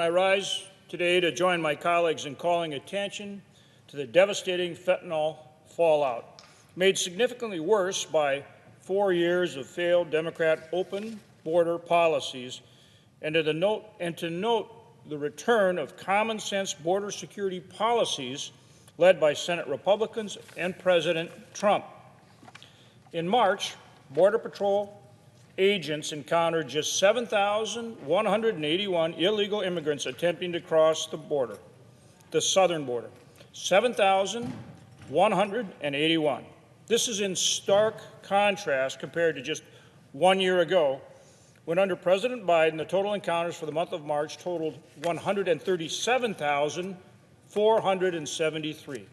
I rise today to join my colleagues in calling attention to the devastating fentanyl fallout, made significantly worse by 4 years of failed Democrat open border policies, and to note the return of common sense border security policies led by Senate Republicans and President Trump. In March, Border Patrol agents encountered just 7,181 illegal immigrants attempting to cross the southern border. 7,181. This is in stark contrast compared to just 1 year ago, when under President Biden, the total encounters for the month of March totaled 137,473.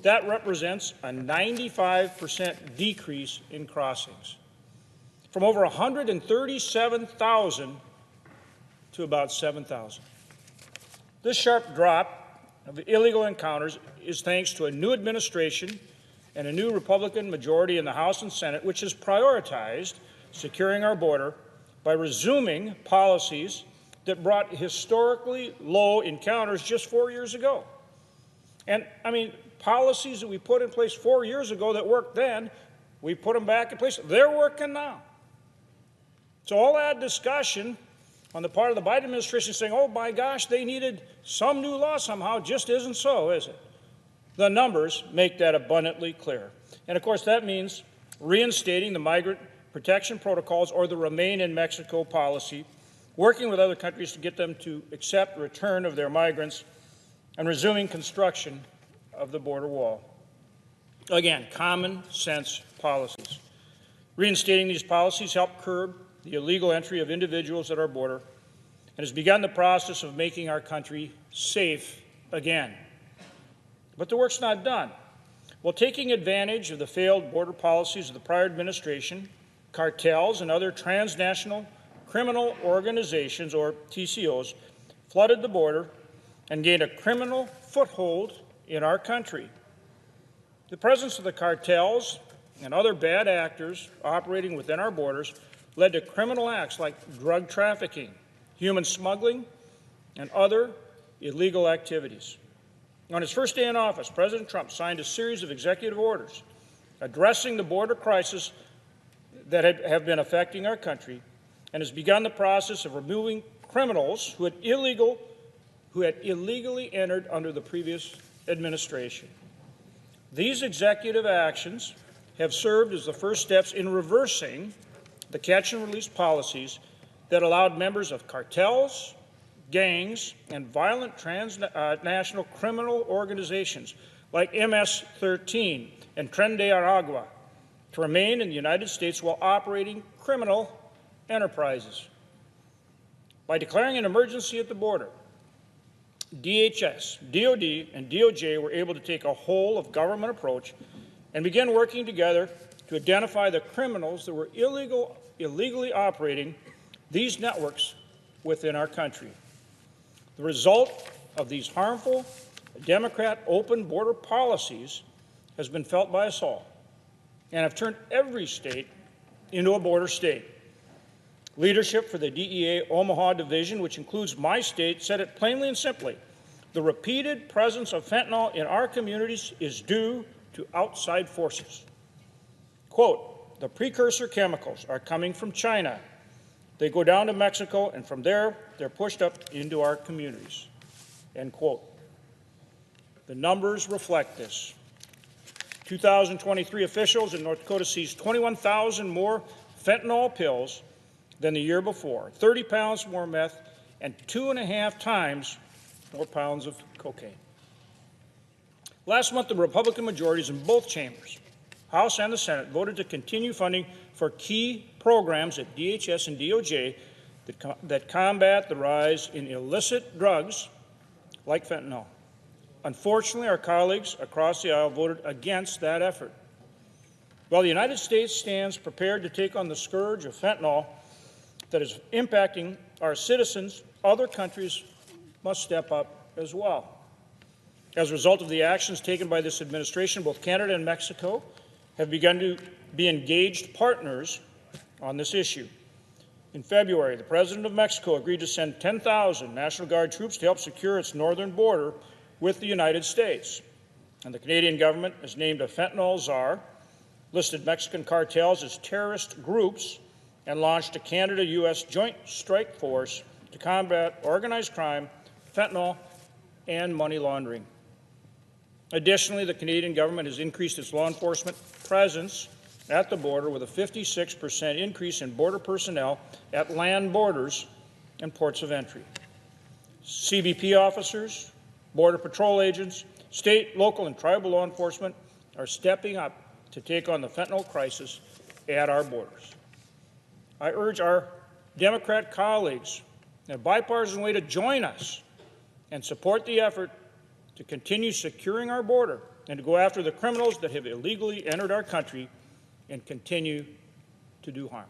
That represents a 95% decrease in crossings, from over 137,000 to about 7,000. This sharp drop of illegal encounters is thanks to a new administration and a new Republican majority in the House and Senate, which has prioritized securing our border by resuming policies that brought historically low encounters just 4 years ago. And, policies that we put in place 4 years ago that worked then, we put them back in place. They're working now. So all that discussion on the part of the Biden administration saying, oh my gosh, they needed some new law somehow, just isn't so, is it? The numbers make that abundantly clear. And of course, that means reinstating the migrant protection protocols or the Remain in Mexico policy, working with other countries to get them to accept return of their migrants, and resuming construction of the border wall. Again, common sense policies. Reinstating these policies help curb the illegal entry of individuals at our border and has begun the process of making our country safe again. But the work's not done. While taking advantage of the failed border policies of the prior administration, cartels and other transnational criminal organizations, or TCOs, flooded the border and gained a criminal foothold in our country. The presence of the cartels and other bad actors operating within our borders led to criminal acts like drug trafficking, human smuggling, and other illegal activities. On his first day in office, President Trump signed a series of executive orders addressing the border crisis that have been affecting our country, and has begun the process of removing criminals who had illegally entered under the previous administration. These executive actions have served as the first steps in reversing the catch-and-release policies that allowed members of cartels, gangs, and violent transnational criminal organizations like MS-13 and Tren de Aragua to remain in the United States while operating criminal enterprises. By declaring an emergency at the border, DHS, DOD, and DOJ were able to take a whole-of-government approach and begin working together to identify the criminals that were illegally operating these networks within our country. The result of these harmful Democrat open border policies has been felt by us all and have turned every state into a border state. Leadership for the DEA Omaha Division, which includes my state, said it plainly and simply: the repeated presence of fentanyl in our communities is due to outside forces. Quote, the precursor chemicals are coming from China. They go down to Mexico, and from there, they're pushed up into our communities. End quote. The numbers reflect this. 2023 officials in North Dakota seized 21,000 more fentanyl pills than the year before, 30 pounds more meth, and 2.5 times more pounds of cocaine. Last month, the Republican majorities in both chambers, House and the Senate, voted to continue funding for key programs at DHS and DOJ that combat the rise in illicit drugs like fentanyl. Unfortunately, our colleagues across the aisle voted against that effort. While the United States stands prepared to take on the scourge of fentanyl that is impacting our citizens, other countries must step up as well. As a result of the actions taken by this administration, both Canada and Mexico have begun to be engaged partners on this issue. In February, the President of Mexico agreed to send 10,000 National Guard troops to help secure its northern border with the United States. And the Canadian government has named a fentanyl czar, listed Mexican cartels as terrorist groups, and launched a Canada-U.S. Joint Strike Force to combat organized crime, fentanyl, and money laundering. Additionally, the Canadian government has increased its law enforcement presence at the border with a 56% increase in border personnel at land borders and ports of entry. CBP officers, Border Patrol agents, state, local, and tribal law enforcement are stepping up to take on the fentanyl crisis at our borders. I urge our Democrat colleagues in a bipartisan way to join us and support the effort to continue securing our border and to go after the criminals that have illegally entered our country and continue to do harm.